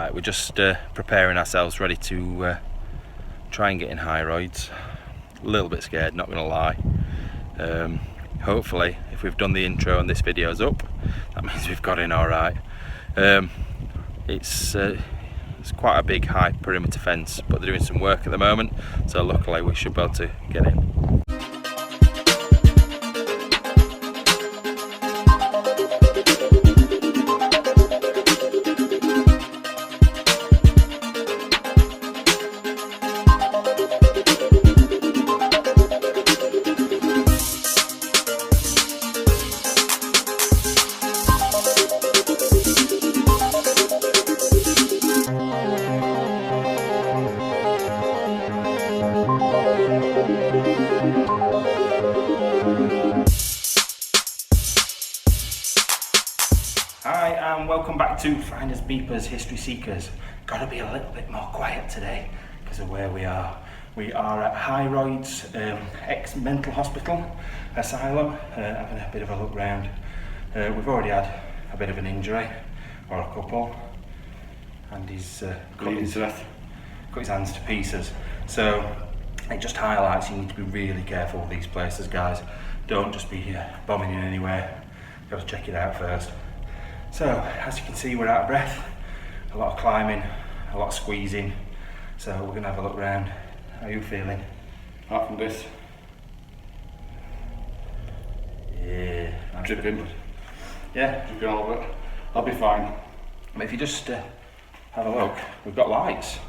Right, we're just preparing ourselves, ready to try and get in high roids. A little bit scared, not gonna lie. Hopefully, if we've done the intro and this video's up, that means we've got in all right. It's quite a big high perimeter fence, but they're doing some work at the moment, so luckily we should be able to get in. Hi and welcome back to Finders, Beepers, History Seekers. Gotta be a little bit more quiet today because of where we are. We are at High Royds ex-mental hospital, asylum, having a bit of a look round. We've already had a bit of an injury, or a couple, and he's cut his hands to pieces. So it just highlights you need to be really careful with these places, guys. Don't just be bombing in anywhere. Got to check it out first. So, as you can see, we're out of breath, a lot of climbing, a lot of squeezing, so we're going to have a look around. How are you feeling? Apart from this. Yeah. Dripping. Yeah? Dripping all over it. I'll be fine. But if you just have a look, we've got lights.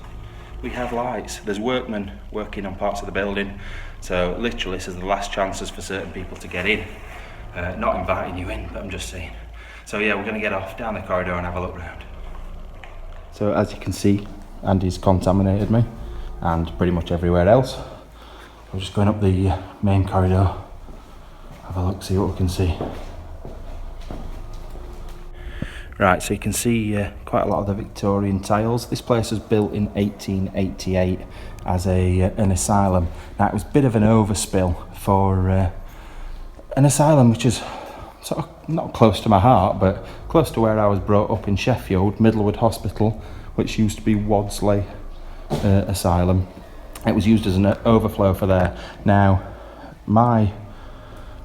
We have lights. There's workmen working on parts of the building, so literally this is the last chances for certain people to get in. Not inviting you in, but I'm just saying. So yeah, we're going to get off down the corridor and have a look round. So as you can see, Andy's contaminated me and pretty much everywhere else. We're just going up the main corridor, have a look, see what we can see. Right, so you can see quite a lot of the Victorian tiles. This place was built in 1888 as an asylum. Now it was a bit of an overspill for an asylum which is sort of not close to my heart, but close to where I was brought up in Sheffield, Middlewood Hospital, which used to be Wadsley Asylum. It was used as an overflow for there. Now, my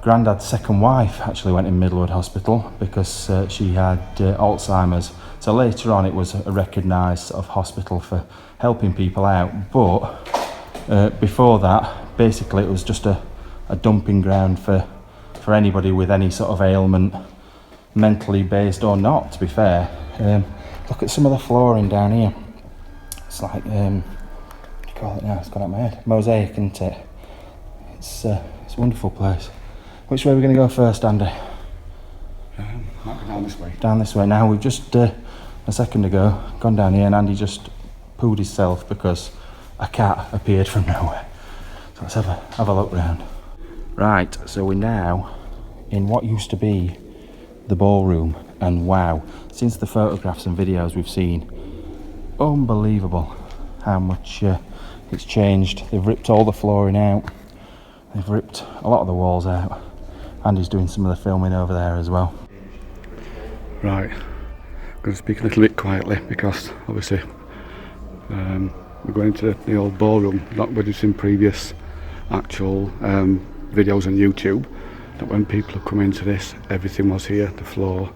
granddad's second wife actually went in Middlewood Hospital because she had Alzheimer's. So later on, it was a recognised sort of hospital for helping people out. But before that, basically, it was just a dumping ground for anybody with any sort of ailment, mentally based or not, to be fair. Look at some of the flooring down here. It's like, what do you call it now? It's gone out my head. Mosaic, isn't it? It's a wonderful place. Which way are we going to go first, Andy? Might be down this way. Down this way. Now, we've just, a second ago, gone down here and Andy just pooed himself because a cat appeared from nowhere. So let's have a look round. Right, so we're now in what used to be the ballroom, and wow, since the photographs and videos we've seen, unbelievable how much it's changed. They've ripped all the flooring out, they've ripped a lot of the walls out. Andy's doing some of the filming over there as well. Right, I'm going to speak a little bit quietly because obviously we're going into the old ballroom, not what it's in previous actual videos on YouTube, that when people have come into this, everything was here, the floor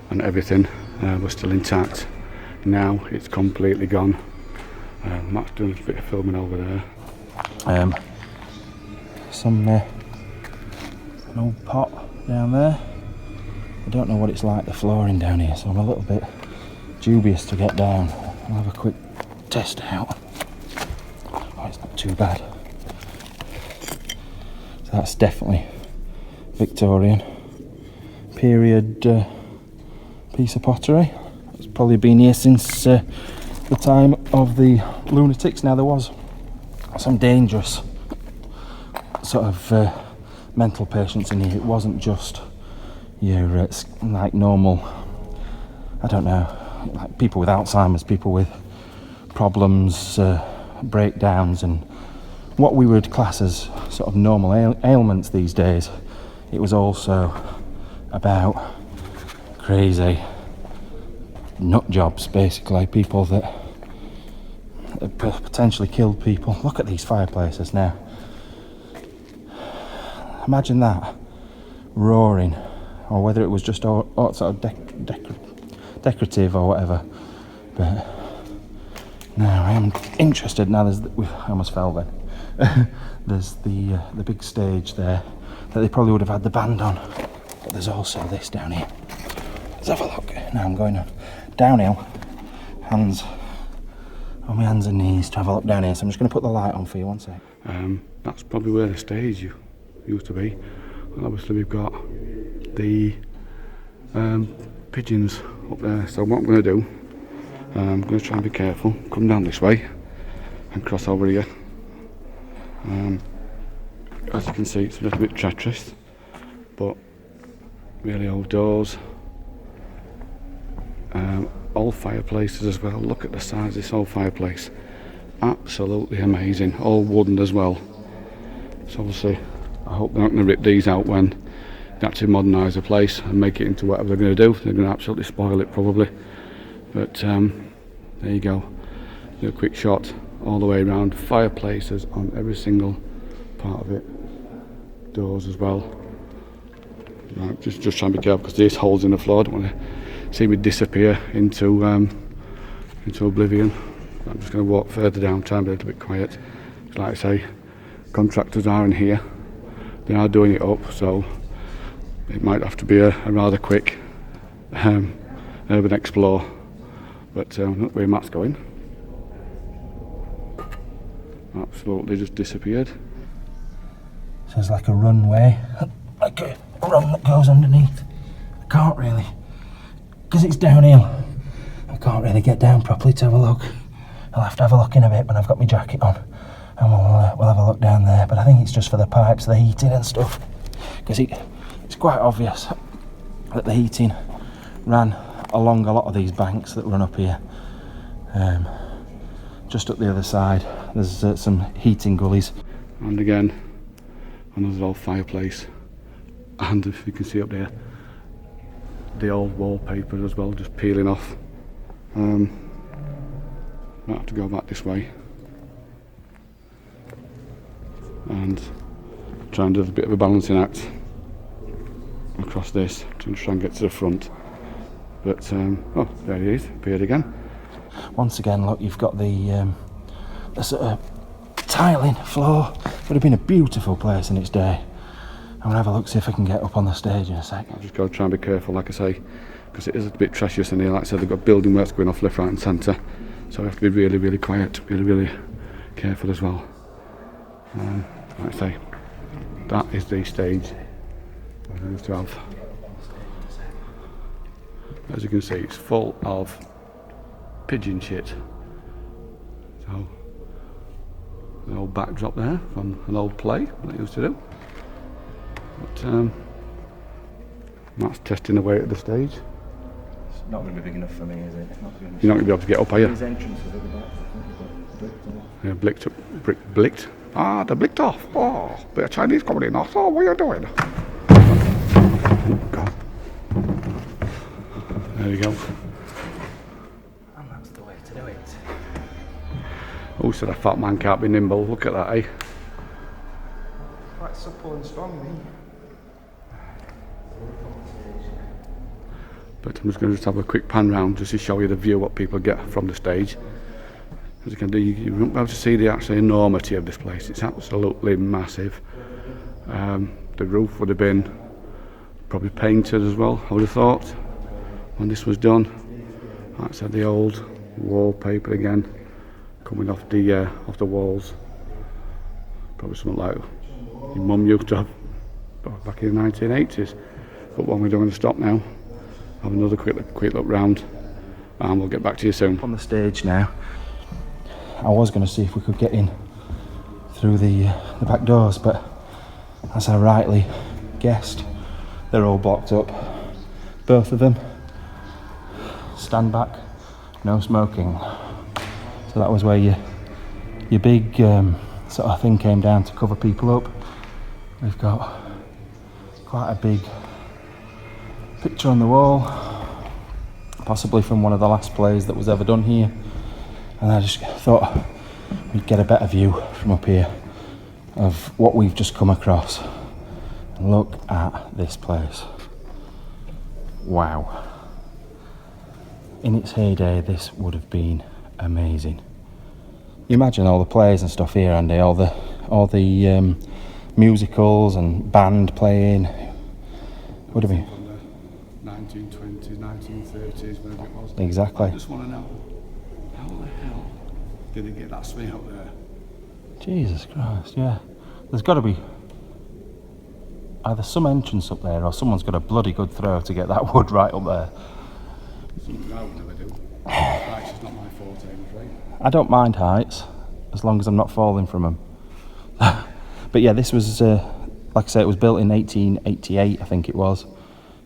and everything was still intact. Now it's completely gone. Matt's doing a bit of filming over there. An old pot down there. I don't know what it's like, the flooring down here, so I'm a little bit dubious to get down. I'll have a quick test out. Oh, it's not too bad. So that's definitely Victorian period piece of pottery. It's probably been here since the time of the lunatics. Now there was some dangerous sort of mental patients in here. It wasn't just your like normal, I don't know, like people with Alzheimer's, people with problems, breakdowns and what we would class as sort of normal ailments these days. It was also about crazy, nut jobs, basically, people that potentially killed people. Look at these fireplaces now. Imagine that roaring, or whether it was just all sort of decorative or whatever. But now I am interested. Now I almost fell then. There's the big stage there that they probably would have had the band on. But there's also this down here. Let's have a look. Now I'm going downhill, hands on my hands and knees to have a look down here. So I'm just going to put the light on for you, one sec. That's probably where the stage used to be. And obviously we've got the pigeons up there. So what I'm going to do, I'm going to try and be careful, come down this way and cross over here. As you can see, it's a little bit treacherous, but really old doors. Old fireplaces as well. Look at the size of this old fireplace. Absolutely amazing. All wooden as well. So obviously I hope they're not going to rip these out when they actually modernise the place and make it into whatever they're going to do. They're going to absolutely spoil it probably. But there you go. Do a quick shot all the way around. Fireplaces on every single part of it. Doors as well. Right, just trying to be careful because there's holes in the floor. I don't want to see me disappear into oblivion. I'm just going to walk further down, try and be a little bit quiet. Like I say, contractors are in here. They are doing it up, so it might have to be a rather quick urban explore. But look where Matt's going. Absolutely just disappeared. So there's like a runway, like a run that goes underneath. I can't really, because it's downhill, I can't really get down properly to have a look. I'll have to have a look in a bit when I've got my jacket on, and we'll have a look down there. But I think it's just for the pipes, the heating and stuff, because it's quite obvious that the heating ran along a lot of these banks that run up here. Just up the other side, there's some heating gullies. And again, another old fireplace. And if you can see up there, the old wallpaper as well, just peeling off. Might have to go back this way and try and do a bit of a balancing act across this to try and get to the front. But oh, there he is, appeared again. Once again, look, you've got the sort of tiling floor. Would have been a beautiful place in its day. I'm gonna have a look, see if I can get up on the stage in a sec. I've just got to try and be careful, like I say, because it is a bit treacherous in here. Like I said, they've got building works going off left, right and centre, so I have to be really, really quiet, really careful as well. Like I say, that is the stage I used to have. As you can see, it's full of pigeon shit. So, an old backdrop there from an old play that I used to do. But Matt's testing away at the stage. It's not going to be big enough for me, is it? You're not going to be able to get up, are you? These entrances at the back, I think Yeah, blicked. Ah, they're blicked off. Oh, bit of Chinese coming in. Oh, what are you doing? God. There we go. And that's the way to do it. Who said a fat man can't be nimble? Look at that, eh? Quite supple and strong, me. But I'm just going to have a quick pan round just to show you the view what people get from the stage. As you can do, you won't be able to see the actual enormity of this place. It's absolutely massive. The roof would have been probably painted as well, I would have thought, when this was done. Like I said, the old wallpaper again coming off the walls. Probably something like your mum used to have back in the 1980s. But what we're going to stop now, have another quick look round, and we'll get back to you soon. On the stage now. I was going to see if we could get in through the back doors, but as I rightly guessed, they're all blocked up. Both of them. Stand back, no smoking. So that was where your big sort of thing came down to cover people up. We've got quite a big picture on the wall, possibly from one of the last plays that was ever done here. And I just thought we'd get a better view from up here of what we've just come across. And look at this place. Wow. In its heyday, this would have been amazing. You imagine all the plays and stuff here, Andy, all the musicals and band playing. Would have been 1920s, 1930s, whatever it was. Exactly. I just want to know, how the hell did they get that swing up there? Jesus Christ, yeah. There's got to be either some entrance up there or someone's got a bloody good throw to get that wood right up there. Something I would never do. Heights is not my forte, I'm afraid. I don't mind heights, as long as I'm not falling from them. But yeah, this was, like I say, it was built in 1888, I think it was.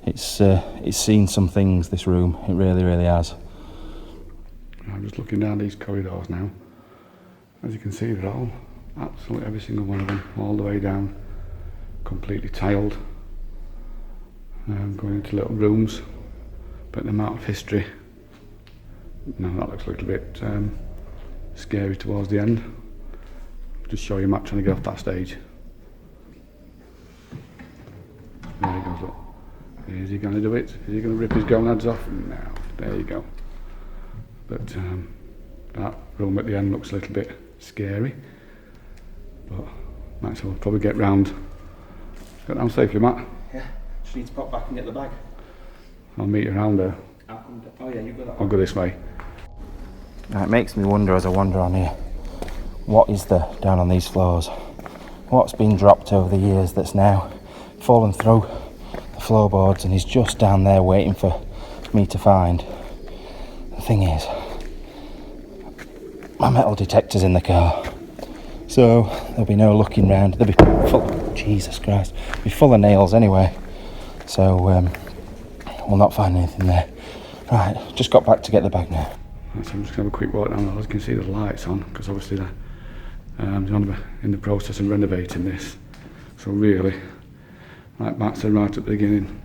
It's seen some things, this room. It really, really has. I'm just looking down these corridors now. As you can see, they're all, absolutely every single one of them, all the way down, completely tiled. Going into little rooms, but the amount of history. Now that looks a little bit scary towards the end. Just show you Matt trying to get off that stage. There he goes up. Is he going to do it? Is he going to rip his gonads off? No. There you go. But that room at the end looks a little bit scary. But Matt will probably get round safely, Matt. Yeah. Just need to pop back and get the bag. I'll meet you around there. I'll come down. Oh yeah, you go that way. I'll go this way. Now, it makes me wonder as I wander on here, what is there down on these floors? What's been dropped over the years that's now fallen through the floorboards and is just down there waiting for me to find? The thing is, my metal detector's in the car, so there'll be no looking round. They'll be full, Jesus Christ, they'll be full of nails anyway, so we'll not find anything there. Right, just got back to get the bag now. So I'm just going to have a quick walk down there. As you can see, the lights on, because obviously they're in the process of renovating this. So really, like Matt said right at the beginning,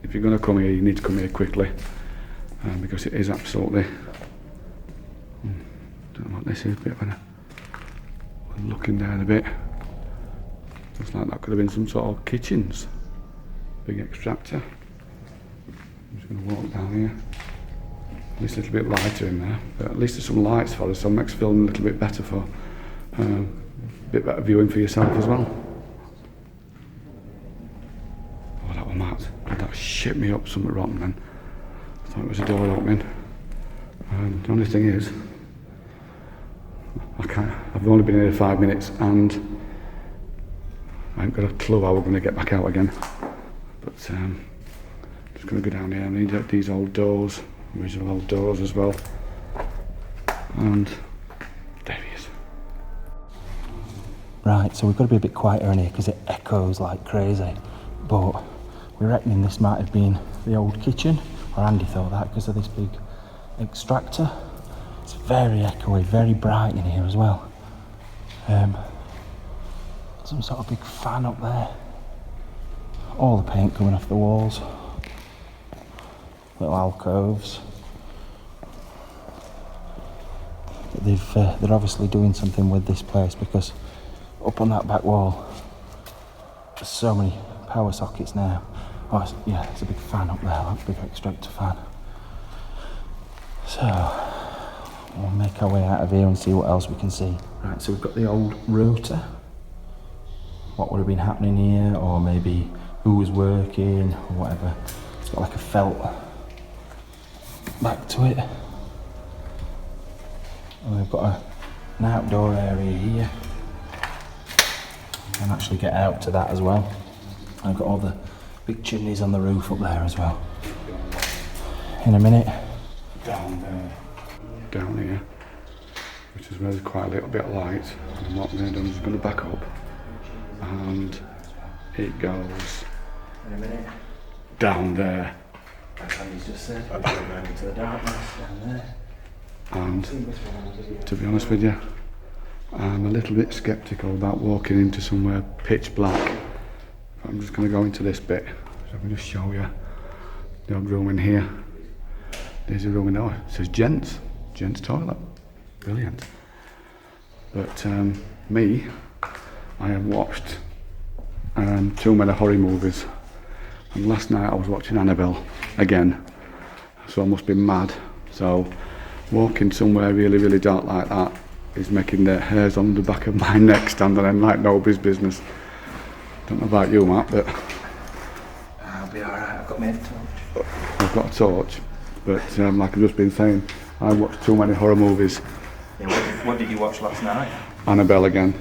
if you're going to come here, you need to come here quickly, because it is absolutely. Don't know what this is. A bit of a looking down a bit. Looks like that could have been some sort of kitchens. Big extractor. I'm just going to walk down here. At least a little bit lighter in there, but at least there's some lights for us, so it makes filming a little bit better for a bit better viewing for yourself as well. Oh, that was mad. That shit me up something rotten then. I thought it was a door opening. The only thing is, I've only been here 5 minutes and I haven't got a clue how we're going to get back out again. But just going to go down here and need these old doors. Original old doors as well, and there he is. Right, so we've got to be a bit quieter in here because it echoes like crazy, but we're reckoning this might have been the old kitchen, or Andy thought that because of this big extractor. It's very echoey, very bright in here as well. Some sort of big fan up there. All the paint coming off the walls. Little alcoves. But they're obviously doing something with this place because up on that back wall there's so many power sockets now. Oh, yeah, there's a big fan up there, like a big extractor fan. So we'll make our way out of here and see what else we can see. Right, so we've got the old rotor. What would have been happening here, or maybe who was working or whatever. It's got like a felt back to it, and we've got an outdoor area here. You can actually get out to that as well. I've got all the big chimneys on the roof up there as well. In a minute. Down here, which is where there's quite a little bit of light, and what I'm going to do is going to back up, and it goes In a minute. Down there. Like Andy's just said, we're going into the darkness down there. And to be honest with you, I'm a little bit sceptical about walking into somewhere pitch black. But I'm just going to go into this bit, so I can just show you the old room in here. There's a room in there. It says gents toilet. Brilliant. But me, I have watched too many horror movies. And last night I was watching Annabelle again. So I must be mad. So walking somewhere really, really dark like that is making the hairs on the back of my neck stand on end like nobody's business. Don't know about you, Matt, but I'll be alright, I've got my torch. I've got a torch. But like I've just been saying, I watched too many horror movies. Yeah, what did you watch last night? Annabelle again.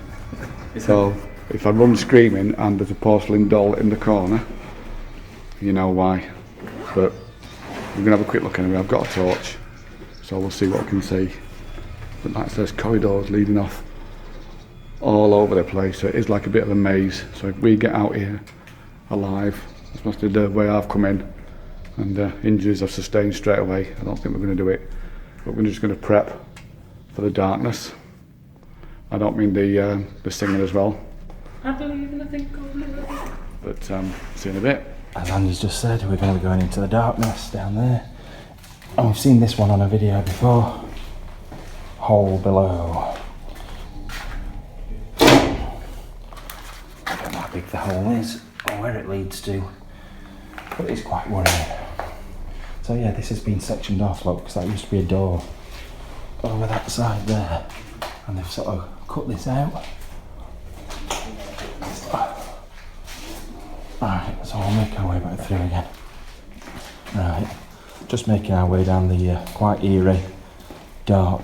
So if I run screaming and there's a porcelain doll in the corner, you know why. But we're gonna have a quick look anyway. I've got a torch, so we'll see what we can see. But like there's corridors leading off all over the place, so it is like a bit of a maze. So if we get out here alive, that's must be the way I've come in, and injuries I've sustained straight away. I don't think we're going to do it, but we're just going to prep for the darkness. I don't mean the singing as well. I believe in a thing called love. But see you in a bit. As Andy's just said, we're going to be going into the darkness down there. And we've seen this one on a video before. Hole below. I don't know how big the hole is or where it leads to, but it's quite worrying. So yeah, this has been sectioned off, look, because that used to be a door over that side there, and they've sort of cut this out. Alright, so we'll make our way back through again. Right, just making our way down the quite eerie, dark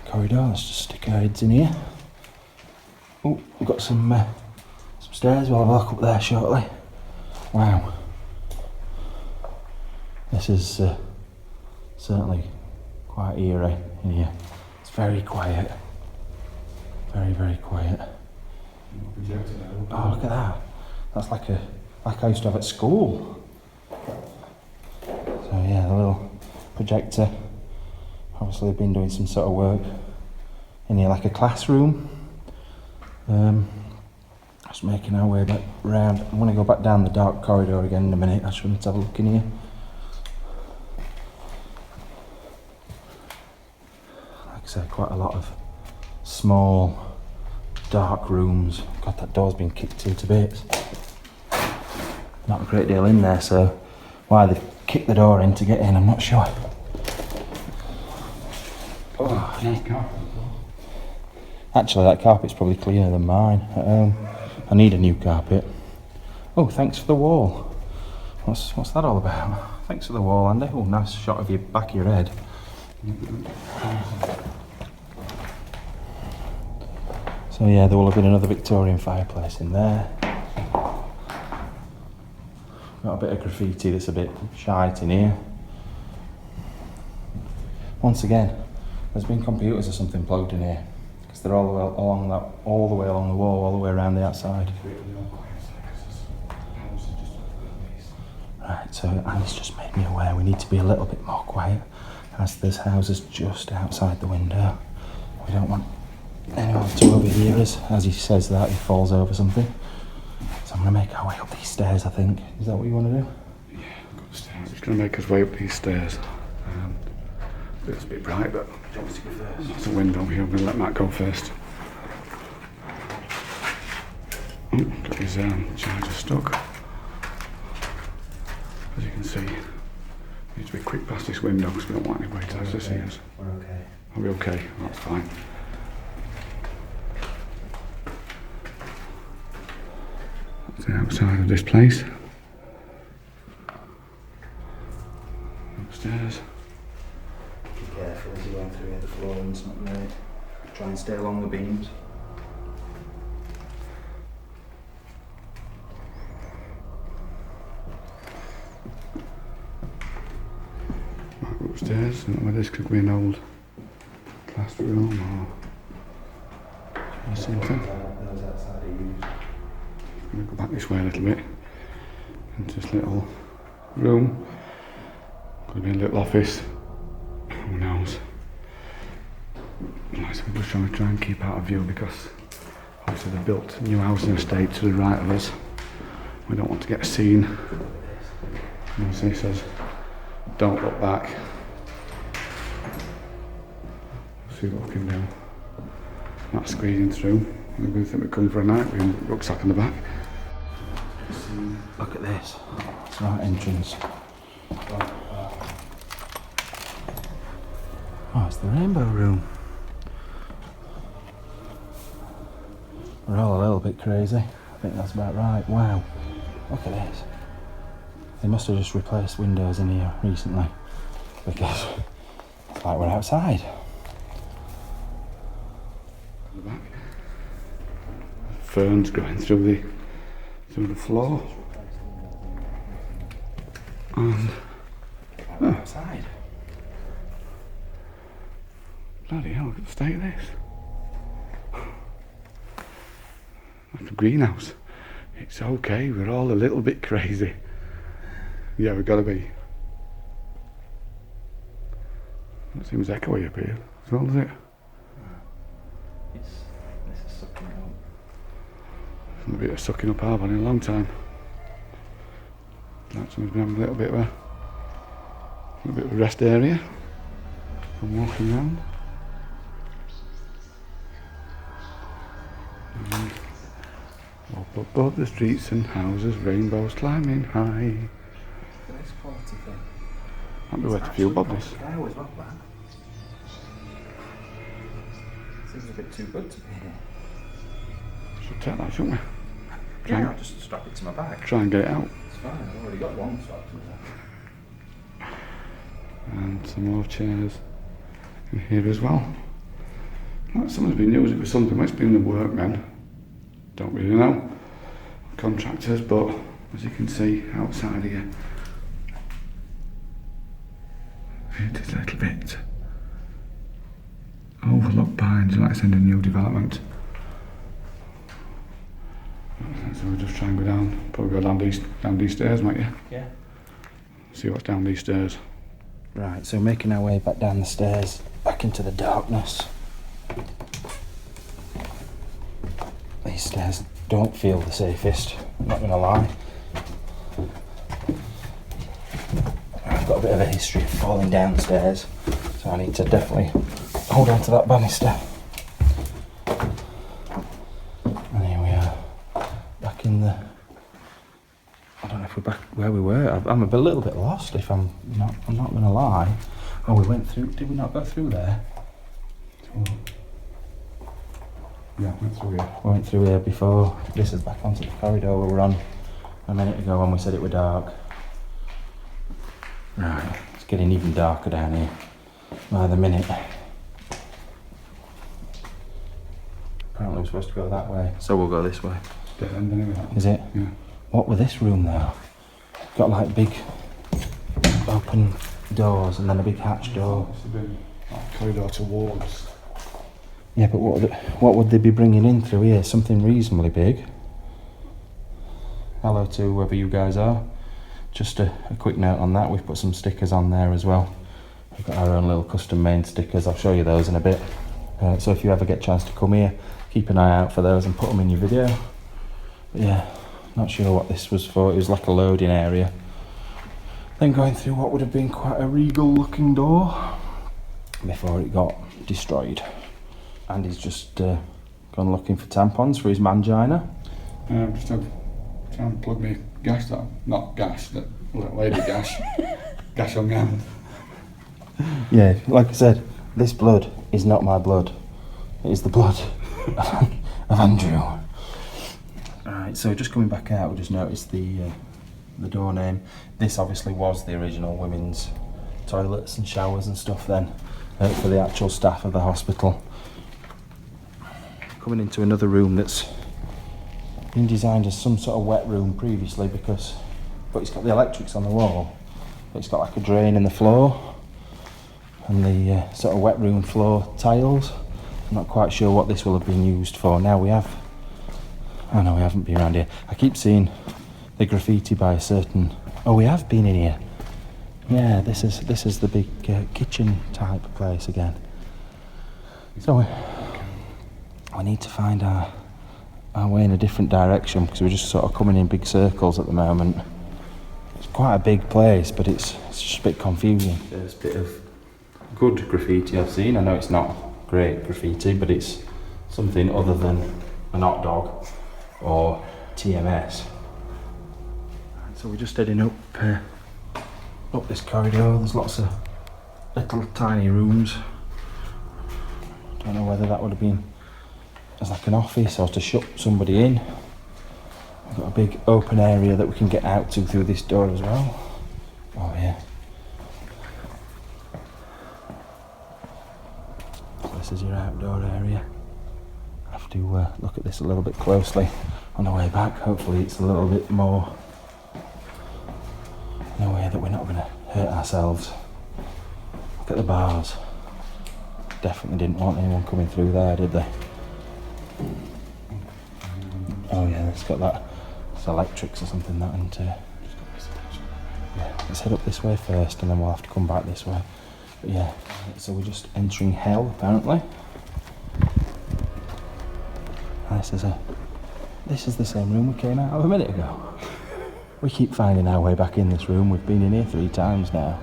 corridor. Let's just stick our heads in here. Oh, we've got some stairs. We'll have a look up there shortly. Wow. This is certainly quite eerie in here. It's very quiet. Very, very quiet. Oh, look at that. That's like I used to have at school. So yeah, the little projector. Obviously they've been doing some sort of work in here, like a classroom. Just making our way back round. I'm going to go back down the dark corridor again in a minute. I just wanted to have a look in here. Like I said, quite a lot of small, dark rooms. God, that door's been kicked into bits. Not a great deal in there, so why they've kicked the door in to get in, I'm not sure. Oh, nice carpet. Actually, that carpet's probably cleaner than mine. I need a new carpet. Oh, thanks for the wall. What's that all about? Thanks for the wall, Andy. Oh, nice shot of your back of your head. So yeah, there will have been another Victorian fireplace in there. Got a bit of graffiti that's a bit shite in here. Once again, there's been computers or something plugged in here, because they're all the way along the wall, all the way around the outside. Right, so Annie's just made me aware we need to be a little bit more quiet, as there's houses just outside the window. We don't want anyone to overhear us. As he says that, he falls over something. So I'm going to make our way up these stairs, I think. Is that what you want to do? Yeah, I've got the stairs. Just going to make us way up these stairs. It's a bit bright, but Do you want me to go first? there's a window here. I'm going to let Matt go first. Oh, got his charger stuck. As you can see, need to be quick past this window because we don't want anybody to see us. We're okay. Are we okay? That's fine. That's the outside of this place. Upstairs. Be careful as you go through here, the flooring's not great. Try and stay along the beams. Right, we're upstairs. I don't know whether this could be an old classroom or something. Those outside are used. I'm going to go back this way a little bit into this little room. Could be a little office. Who knows? Right, so we're just trying to keep out of view because obviously they've built new housing estate to the right of us. We don't want to get seen. You see, it says, don't look back. see looking down. Not squeezing through. I don't think we come for a night with a rucksack on the back. Look at this. It's our entrance. Oh, it's the rainbow room. We're all a little bit crazy. I think that's about right. Wow. Look at this. They must have just replaced windows in here recently, because it's like we're outside. The back. Ferns growing through the floor. And Outside. Bloody hell, look at the state of this. Like a greenhouse. It's okay, we're all a little bit crazy. Yeah, we've got to be. That seems echoey up here as well, does it? This is sucking it up. A bit of sucking up our van in a long time. Like someone's been having a little bit of a rest area. I'm walking around. Up above the streets and houses, rainbows climbing high. Look at this quality thing. Might be worth a few bob this. Flowers, not bad. Seems a bit too good to be here. Should take that, shouldn't we? Yeah, I'll just strap it to my bag. Try and get it out. It's fine, I've already got one strapped to my bag. And some more chairs in here as well. Like someone's been using it for something. It's been the workmen. Don't really know. Contractors, but as you can see outside here, it is a little bit overlooked pines, like it's in a new development. So we'll just try and go down, probably go down these stairs, might you? Yeah. See what's down these stairs. Right, so making our way back down the stairs, back into the darkness. These stairs don't feel the safest, I'm not gonna lie. I've got a bit of a history of falling downstairs, so I need to definitely hold on to that banister. And here we are, back in the... I don't know if we're back where we were. I'm a little bit lost, if I'm not gonna lie. Oh, we went through, did we not go through there? Yeah, went through here. We went through here before. This is back onto the corridor we were on a minute ago when we said it were dark. Right, it's getting even darker down here by the minute. Apparently we're supposed to go that way, so we'll go this way. Dead end anyway. Is it? Yeah. What with this room though? Got like big open doors and then a big hatch door. It's been like corridor towards. Yeah, but what would they be bringing in through here? Something reasonably big. Hello to whoever you guys are. Just a quick note on that, we've put some stickers on there as well. We've got our own little custom made stickers, I'll show you those in a bit. So if you ever get a chance to come here, keep an eye out for those and put them in your video. But yeah, not sure what this was for, it was like a loading area. Then going through what would have been quite a regal looking door before it got destroyed. Andy's just gone looking for tampons for his mangina. Just to try and plug me gash that, not gash, that little lady gash. Gash on my hand. Yeah, like I said, this blood is not my blood. It is the blood of Andrew. Alright, so just coming back out, we just noticed the door name. This obviously was the original women's toilets and showers and stuff then, for the actual staff of the hospital. Coming into another room that's been designed as some sort of wet room previously but it's got the electrics on the wall, but it's got like a drain in the floor and the sort of wet room floor tiles. I'm not quite sure what this will have been used for. Now we have, oh no, we haven't been around here. I keep seeing the graffiti by a certain, oh we have been in here. Yeah, this is the big kitchen type place again. So we need to find our way in a different direction because we're just sort of coming in big circles at the moment. It's quite a big place, but it's just a bit confusing. There's a bit of good graffiti I've seen. I know it's not great graffiti, but it's something other than an hot dog or TMS. So we're just heading up this corridor. There's lots of little tiny rooms. Don't know whether that would have been as like an office or to shut somebody in. We've got a big open area that we can get out to through this door as well. Oh yeah. So this is your outdoor area. I have to look at this a little bit closely on the way back. Hopefully it's a little bit more in a way that we're not going to hurt ourselves. Look at the bars. Definitely didn't want anyone coming through there, did they? Oh yeah, it's got that. It's electrics or something, that, and yeah, let's head up this way first and then we'll have to come back this way. But yeah, so we're just entering hell apparently. And this is the same room we came out of a minute ago. We keep finding our way back in this room. We've been in here 3 times now.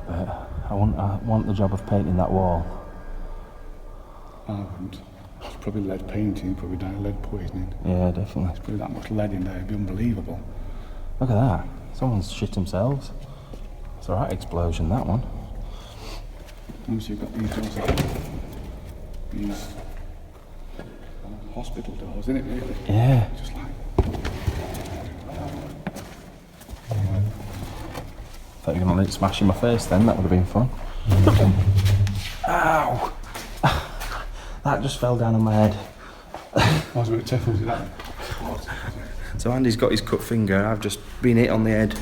But I want the job of painting that wall. I wouldn't. It's probably lead painting, probably down lead poisoning. Yeah, definitely. There's probably that much lead in there, it'd be unbelievable. Look at that. Someone's shit themselves. It's a right explosion, that one. Once you've got these doors, these hospital doors, isn't it really? Yeah. Just like... Thought you were going to smash in my face then, that would have been fun. Ow! That just fell down on my head. I was a bit tiffled with that. So Andy's got his cut finger, I've just been hit on the head.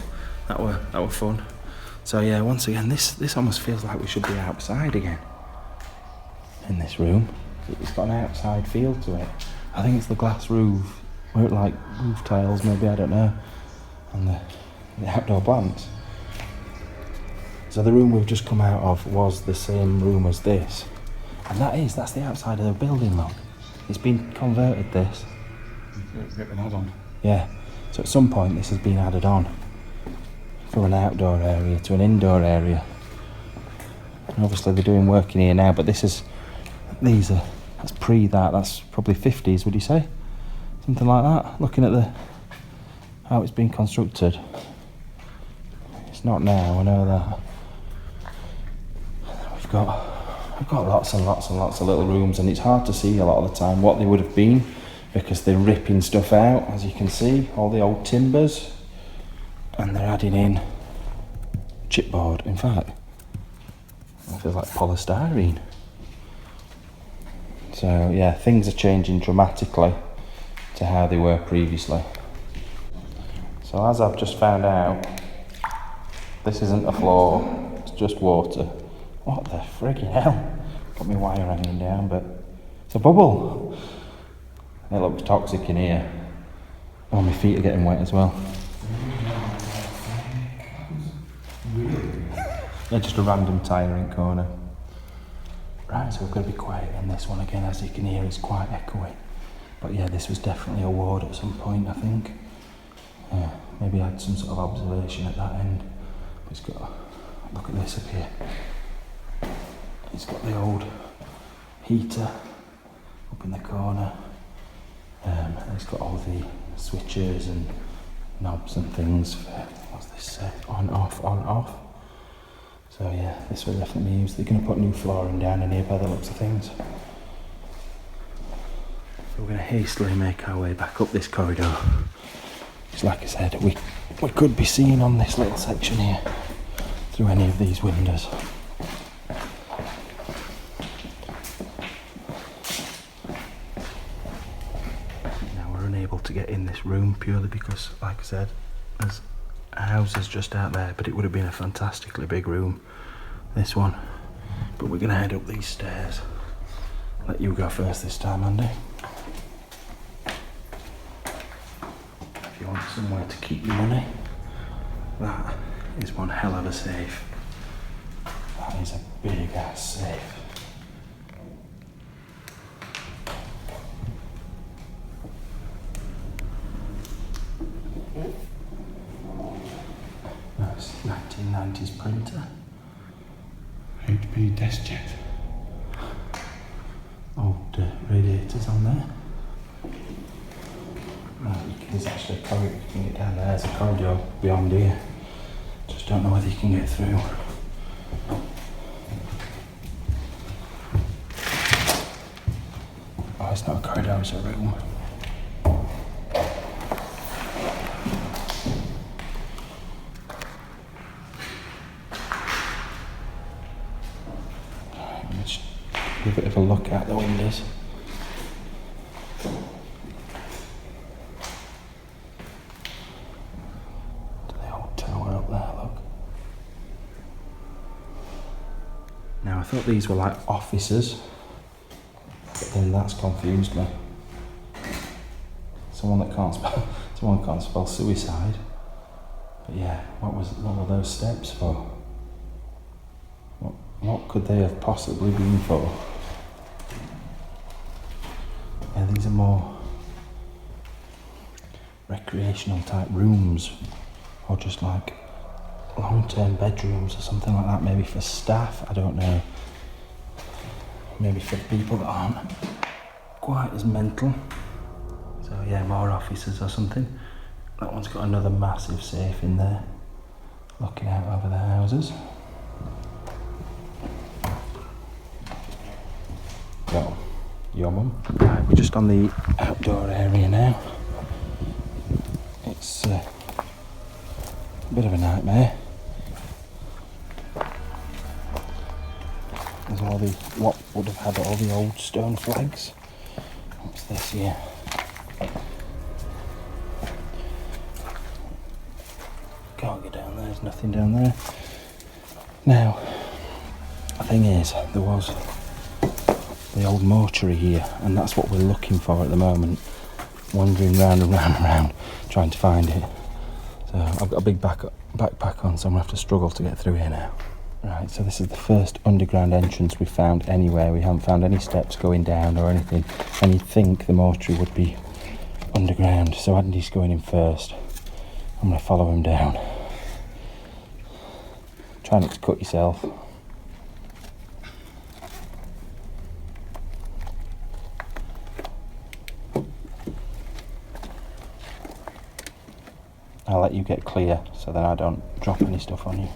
That were fun. So yeah, once again, this almost feels like we should be outside again. In this room. It's got an outside feel to it. I think it's the glass roof, or like roof tiles maybe, I don't know. And the outdoor plants. So the room we've just come out of was the same room as this. And that's the outside of the building, look. It's been converted, this. A bit of an add-on. Yeah. So at some point this has been added on. From an outdoor area to an indoor area. And obviously they're doing work in here now, but that's that's probably 50s, would you say? Something like that, looking at how it's been constructed. It's not now, I know that. We've got lots and lots and lots of little rooms, and it's hard to see a lot of the time what they would have been because they're ripping stuff out, as you can see, all the old timbers, and they're adding in chipboard. In fact, it feels like polystyrene. So yeah, things are changing dramatically to how they were previously. So as I've just found out, this isn't a floor, it's just water. What the friggin' hell? Got my wire hanging down, but it's a bubble. It looks toxic in here. Oh, my feet are getting wet as well. Yeah, just a random tiring corner. Right, so we've got to be quiet in this one again. As you can hear, it's quite echoey. But yeah, this was definitely a ward at some point, I think. Yeah, maybe I had some sort of observation at that end. But it's got, look at this up here. It's got the old heater up in the corner. And it's got all the switches and knobs and things for, what's this say? On, off, on, off. So yeah, this will definitely be used. They're going to put new flooring down in here by the looks of things. So we're going to hastily make our way back up this corridor. Just like I said, we could be seen on this little section here through any of these windows. Now we're unable to get in this room purely because, like I said, there's houses just out there, but it would have been a fantastically big room, this one. But we're going to head up these stairs. Let you go first this time, Andy. If you want somewhere to keep your money, that is one hell of a safe. That is a big ass safe. That's 1990s printer. HP desk jet. radiators on there. Right, there's actually a corridor, you can get down there, there's a corridor beyond here. Just don't know whether you can get through. Oh, it's not a corridor, it's a room. Right, let's have a bit of a look at the windows. Now I thought these were like offices, but then that's confused me. Someone can't spell suicide. But yeah, what were those steps for? What could they have possibly been for? Yeah, these are more recreational type rooms, or just like long-term bedrooms or something like that, maybe for staff, I don't know. Maybe for people that aren't quite as mental. So yeah, more offices or something. That one's got another massive safe in there, looking out over the houses. Well, your mum. Right, we're just on the outdoor area now. It's a bit of a nightmare. There's all the, what would have had all the old stone flags. What's this here? Can't get down there, there's nothing down there. Now, the thing is, there was the old mortuary here, and that's what we're looking for at the moment. Wandering round and round and round, trying to find it. So I've got a big backpack on, so I'm going to have to struggle to get through here now. Right, so this is the first underground entrance we've found anywhere. We haven't found any steps going down or anything. And you'd think the mortuary would be underground. So Andy's going in first. I'm going to follow him down. Try not to cut yourself. I'll let you get clear so then I don't drop any stuff on you.